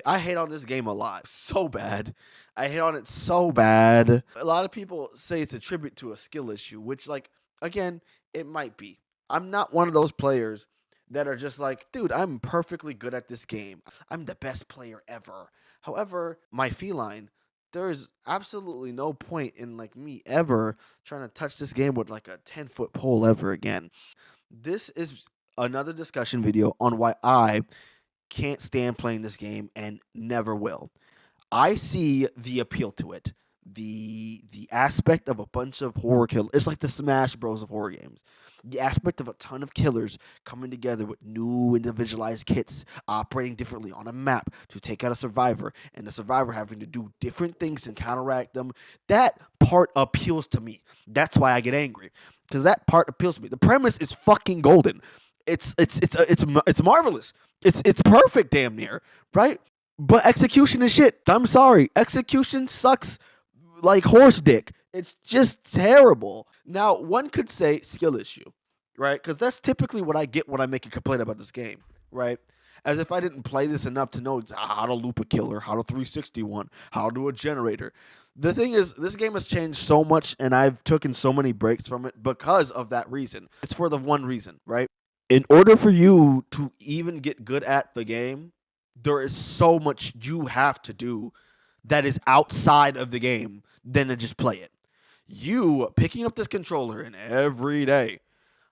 I hate on this game a lot. So bad. I hate on it so bad. A lot of people say it's a tribute to a skill issue, which, like, again, it might be. I'm not one of those players that are just like, dude, I'm perfectly good at this game. I'm the best player ever. However, my feline, there's absolutely no point in like me ever trying to touch this game with like a 10-foot pole ever again. This is another discussion video on why I can't stand playing this game and never will. I see the appeal to it. The aspect of a bunch of horror killers. It's like the Smash Bros of horror games. The aspect of a ton of killers coming together with new individualized kits operating differently on a map to take out a survivor, and the survivor having to do different things and counteract them. That part appeals to me. That's why I get angry, because that part appeals to me. The premise is fucking golden. It's marvelous. It's perfect, damn near, right? But execution is shit. I'm sorry. Execution sucks like horse dick. It's just terrible. Now, one could say skill issue, right? Because that's typically what I get when I make a complaint about this game, right? As if I didn't play this enough to know how to loop a killer, how to 360 one, how to do a generator. The thing is, this game has changed so much, and I've taken so many breaks from it because of that reason. It's for the one reason, right? In order for you to even get good at the game, there is so much you have to do that is outside of the game than to just play it. You picking up this controller and every day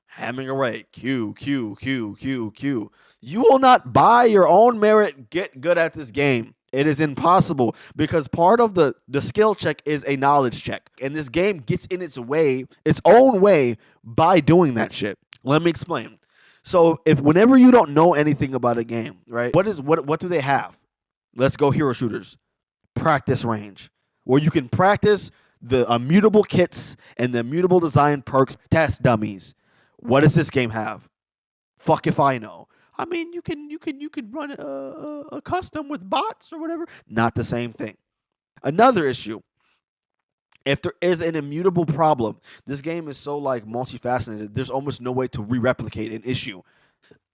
hammering away, Q, Q, Q, Q, Q. You will not by your own merit get good at this game. It is impossible because part of the skill check is a knowledge check. And this game gets in its own way by doing that shit. Let me explain. So if whenever you don't know anything about a game, right? What do they have? Let's go hero shooters. Practice range, where you can practice the immutable kits and the immutable design perks test dummies. What does this game have? Fuck if I know. I mean, you can run a custom with bots or whatever. Not the same thing. Another issue. If there is an immutable problem, this game is so like multifaceted. There's almost no way to re-replicate an issue.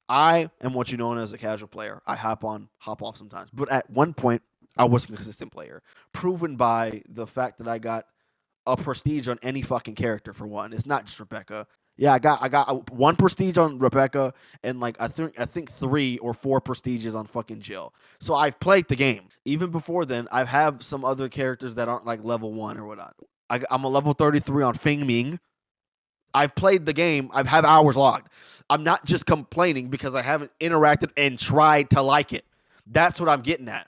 I am what you know as a casual player. I hop on, hop off sometimes. But at one point, I was a consistent player, proven by the fact that I got a prestige on any fucking character for one. It's not just Rebecca. Yeah, I got one prestige on Rebecca and like I think 3 or 4 prestiges on fucking Jill. So I've played the game. Even before then, I have some other characters that aren't like level 1 or whatnot. I'm a level 33 on Feng Ming. I've played the game. I've had hours logged. I'm not just complaining because I haven't interacted and tried to like it. That's what I'm getting at.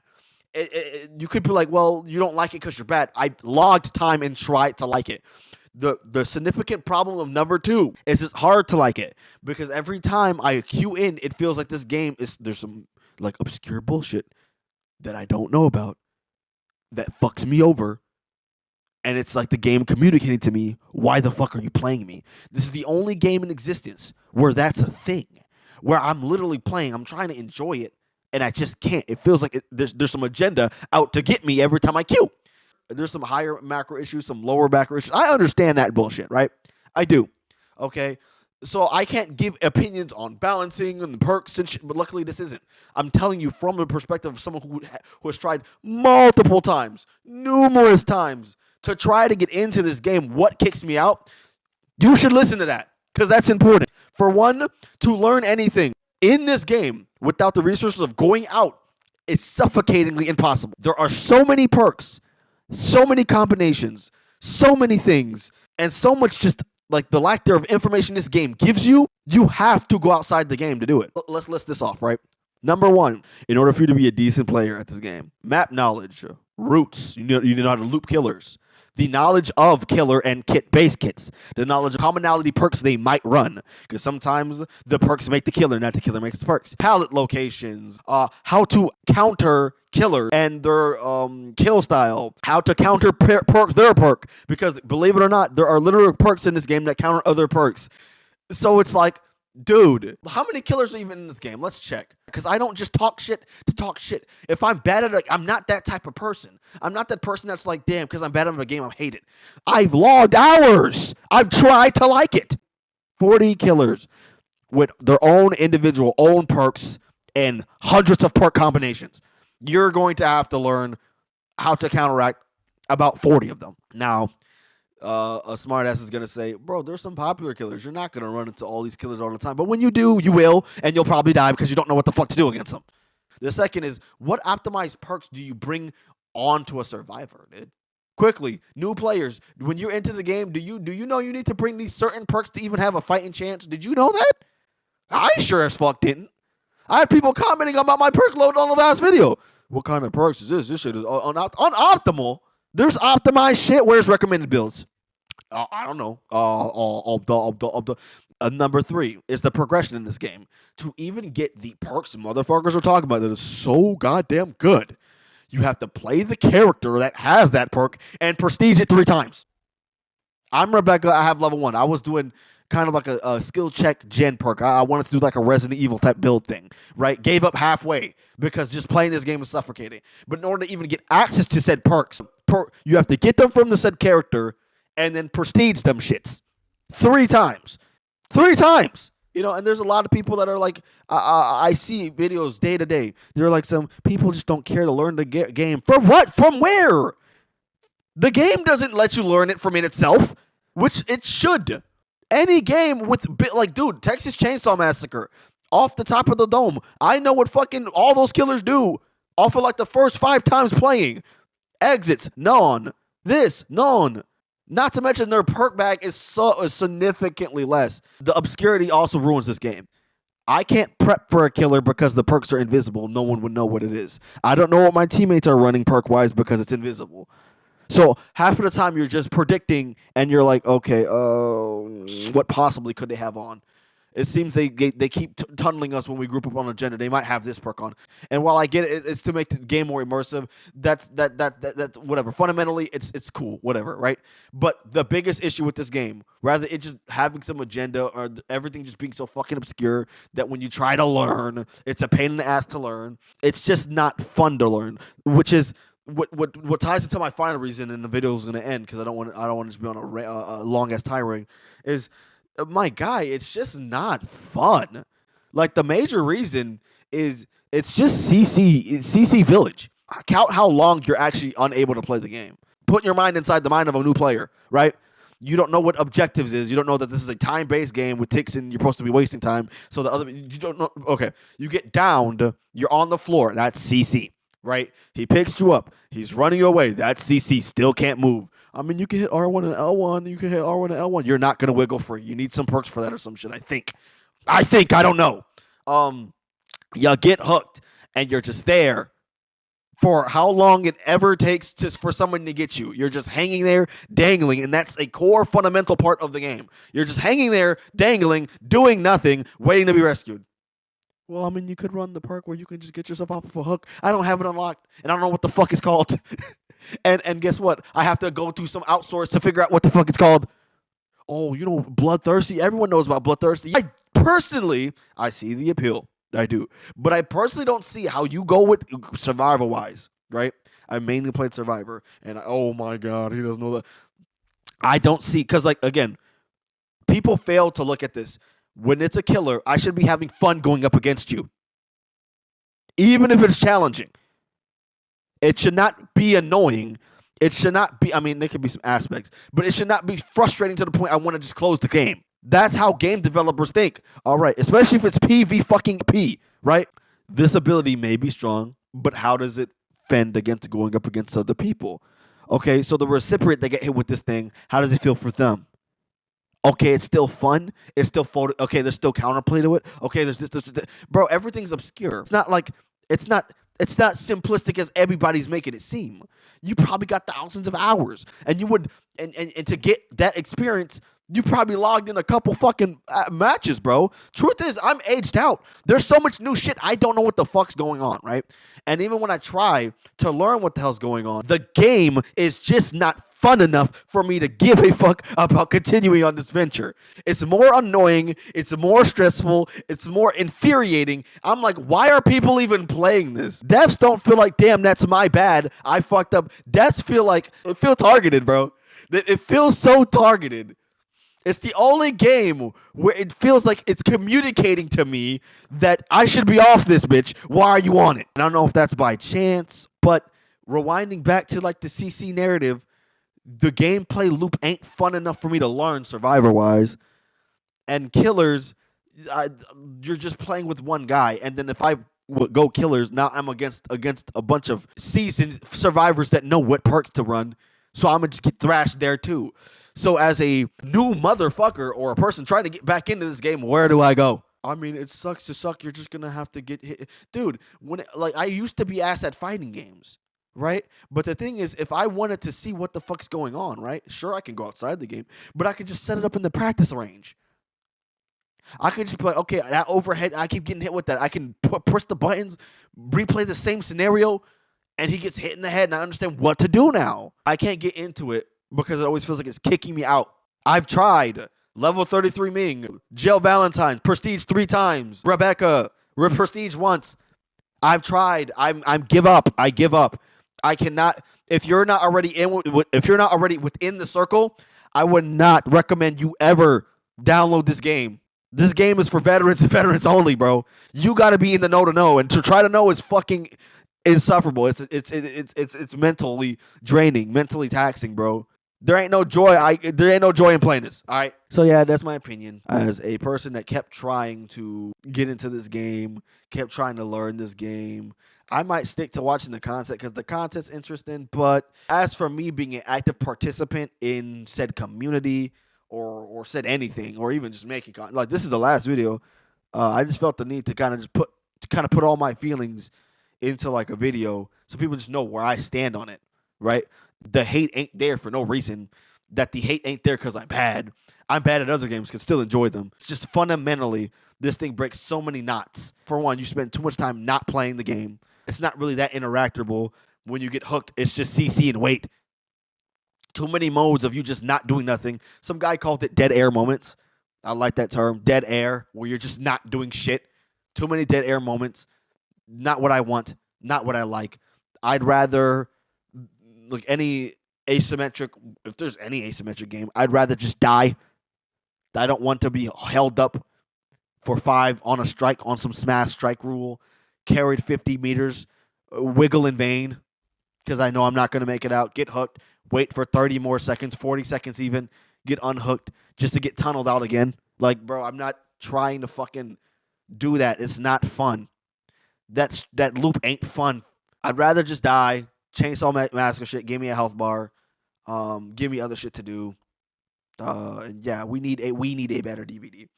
You could be like, well, you don't like it because you're bad. I logged time and tried to like it. The significant problem of number 2 is it's hard to like it because every time I queue in, it feels like this game there's some like obscure bullshit that I don't know about that fucks me over, and it's like the game communicating to me, why the fuck are you playing me? This is the only game in existence where that's a thing, where I'm literally playing, I'm trying to enjoy it, and I just can't. It feels like there's some agenda out to get me every time I queue. There's some higher macro issues, some lower macro issues. I understand that bullshit, right? I do. Okay. So I can't give opinions on balancing and the perks and shit, but luckily this isn't. I'm telling you from the perspective of someone who has tried multiple times, numerous times, to try to get into this game. What kicks me out? You should listen to that because that's important. For one, to learn anything in this game without the resources of going out is suffocatingly impossible. There are so many perks, so many combinations, so many things, and so much just like the lack thereof information this game gives you. You have to go outside the game to do it. Let's list this off, right? Number 1, in order for you to be a decent player at this game, map knowledge, roots. You know how to loop killers, the knowledge of killer and kit base kits, the knowledge of commonality perks they might run, because sometimes the perks make the killer, not the killer makes the perks. Palette locations, how to counter killer and their kill style, how to counter perks their perk, because believe it or not, there are literal perks in this game that counter other perks. So it's like, dude, how many killers are even in this game? Let's check. Because I don't just talk shit to talk shit. If I'm bad at it, I'm not that type of person. I'm not that person that's like, damn, because I'm bad at the game, I hate it. I've logged hours. I've tried to like it. 40 killers with their own individual own perks and hundreds of perk combinations. you're going to have to learn how to counteract about 40 of them. Now, a smartass is gonna say, "Bro, there's some popular killers. You're not gonna run into all these killers all the time, but when you do, you will, and you'll probably die because you don't know what the fuck to do against them." The second is, what optimized perks do you bring onto a survivor, dude? Quickly, new players, when you're into the game, do you know you need to bring these certain perks to even have a fighting chance? Did you know that? I sure as fuck didn't. I had people commenting about my perk load on the last video. What kind of perks is this? This shit is unoptimal. There's optimized shit. Where's recommended builds? I don't know. Number 3 is the progression in this game. To even get the perks motherfuckers are talking about that is so goddamn good, you have to play the character that has that perk and prestige it 3 times. I'm Rebecca. I have level 1. I was doing kind of like a skill check gen perk. I wanted to do like a Resident Evil type build thing, right? Gave up halfway because just playing this game was suffocating. But in order to even get access to said perks, you have to get them from the said character and then prestige them shits 3 times. 3 times. You know, and there's a lot of people that are like, I see videos day to day. They're like, some people just don't care to learn the game. For what? From where? The game doesn't let you learn it from it itself, which it should. Any game with, like, dude, Texas Chainsaw Massacre, off the top of the dome. I know what fucking all those killers do off of like the first 5 times playing. Exits, none. This, none. Not to mention their perk bag is significantly less. The obscurity also ruins this game. I can't prep for a killer because the perks are invisible. No one would know what it is. I don't know what my teammates are running perk-wise because it's invisible. So half of the time you're just predicting and you're like, okay, what possibly could they have on? It seems they keep tunneling us when we group up on agenda. They might have this perk on, and while I get it, it's to make the game more immersive. That's whatever. Fundamentally, it's cool, whatever, right? But the biggest issue with this game, rather it just having some agenda or everything just being so fucking obscure that when you try to learn, it's a pain in the ass to learn. It's just not fun to learn, which is what ties into my final reason, and the video is going to end because I don't want to just be on a long ass tirade. Is my guy, it's just not fun. Like, the major reason is it's just CC Village. Count how long you're actually unable to play the game. Put your mind inside the mind of a new player, right? You don't know what objectives is. You don't know that this is a time-based game with ticks and you're supposed to be wasting time. So you don't know. Okay, you get downed. You're on the floor. That's CC, right? He picks you up. He's running away. That's CC. Still can't move. I mean, you can hit R1 and L1. You can hit R1 and L1. You're not going to wiggle free. You need some perks for that or some shit, I think. I don't know. You get hooked, and you're just there for how long it ever takes for someone to get you. You're just hanging there, dangling, and that's a core fundamental part of the game. You're just hanging there, dangling, doing nothing, waiting to be rescued. Well, I mean, you could run the perk where you can just get yourself off of a hook. I don't have it unlocked, and I don't know what the fuck it's called. And guess what? I have to go through some outsource to figure out what the fuck it's called. Oh, you know, Bloodthirsty. Everyone knows about Bloodthirsty. I see the appeal. I do. But I personally don't see how you go with survival-wise, right? I mainly played Survivor, and oh my god, he doesn't know that. I don't see, because, like, again, people fail to look at this. When it's a killer, I should be having fun going up against you. Even if it's challenging. It should not be annoying. It should not be, I mean, there could be some aspects, but it should not be frustrating to the point I want to just close the game. That's how game developers think. All right, especially if it's PV fucking P, right? This ability may be strong, but how does it fend against going up against other people? Okay, so the recipient that get hit with this thing, how does it feel for them? Okay, it's still fun. It's still okay, there's still counterplay to it. Okay, there's this. Bro, everything's obscure. It's not like it's not simplistic as everybody's making it seem. You probably got thousands of hours, and you would and to get that experience, you probably logged in a couple fucking matches, bro. Truth is, I'm aged out. There's so much new shit. I don't know what the fuck's going on, right? And even when I try to learn what the hell's going on, the game is just not fun enough for me to give a fuck about continuing on this venture. It's more annoying. It's more stressful. It's more infuriating. I'm like, why are people even playing this? Devs don't feel like, damn, that's my bad. I fucked up. Devs feel like, it feels targeted, bro. It feels so targeted. It's the only game where it feels like it's communicating to me that I should be off this bitch. Why are you on it? And I don't know if that's by chance, but rewinding back to like the CC narrative, the gameplay loop ain't fun enough for me to learn survivor wise. And killers, I, you're just playing with one guy, and then if I go killers, now I'm against a bunch of seasoned survivors that know what perks to run. So I'm gonna just get thrashed there too. So as a new motherfucker or a person trying to get back into this game, where do I go? I mean, it sucks to suck. You're just gonna have to get hit, dude. Like I used to be ass at fighting games, right? But the thing is, if I wanted to see what the fuck's going on, right? Sure, I can go outside the game, but I can just set it up in the practice range. I can just be like, okay, that overhead, I keep getting hit with that. I can push the buttons, replay the same scenario, and he gets hit in the head, and I understand what to do now. I can't get into it because it always feels like it's kicking me out. I've tried. Level 33 Ming, Jill Valentine, Prestige 3 times, Rebecca, Prestige once. I've tried. I'm give up. I give up. I cannot. If you're not already within the circle, I would not recommend you ever download this game. This game is for veterans and veterans only, bro. You got to be in the know to know, and to try to know is fucking insufferable. It's mentally draining, mentally taxing, bro. There ain't no joy. There ain't no joy in playing this. All right. So yeah, that's my opinion as a person that kept trying to get into this game, kept trying to learn this game. I might stick to watching the content because the content's interesting. But as for me being an active participant in said community or said anything or even just making content, like this is the last video, I just felt the need to kind of put all my feelings into like a video so people just know where I stand on it, right? The hate ain't there for no reason. That the hate ain't there because I'm bad. I'm bad at other games, can still enjoy them. It's just fundamentally, this thing breaks so many knots. For one, you spend too much time not playing the game. It's not really that interactable. When you get hooked, it's just CC and wait. Too many modes of you just not doing nothing. Some guy called it dead air moments. I like that term, dead air, where you're just not doing shit. Too many dead air moments. Not what I want. Not what I like. I'd rather, like any asymmetric, if there's any asymmetric game, I'd rather just die. I don't want to be held up for 5 on a strike on some smash strike rule, carried 50 meters, wiggle in vain, because I know I'm not going to make it out, get hooked, wait for 30 more seconds, 40 seconds even, get unhooked, just to get tunneled out again. Like, bro, I'm not trying to fucking do that. It's not fun. That loop ain't fun. I'd rather just die, chainsaw massacre shit, give me a health bar, give me other shit to do. And yeah, we need a better DVD.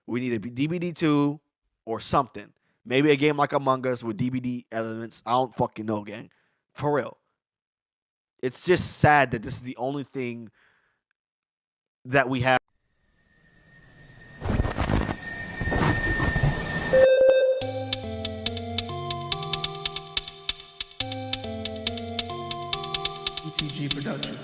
We need a DVD 2 or something. Maybe a game like Among Us with DVD elements. I don't fucking know, gang. For real. It's just sad that this is the only thing that we have. ETG Production.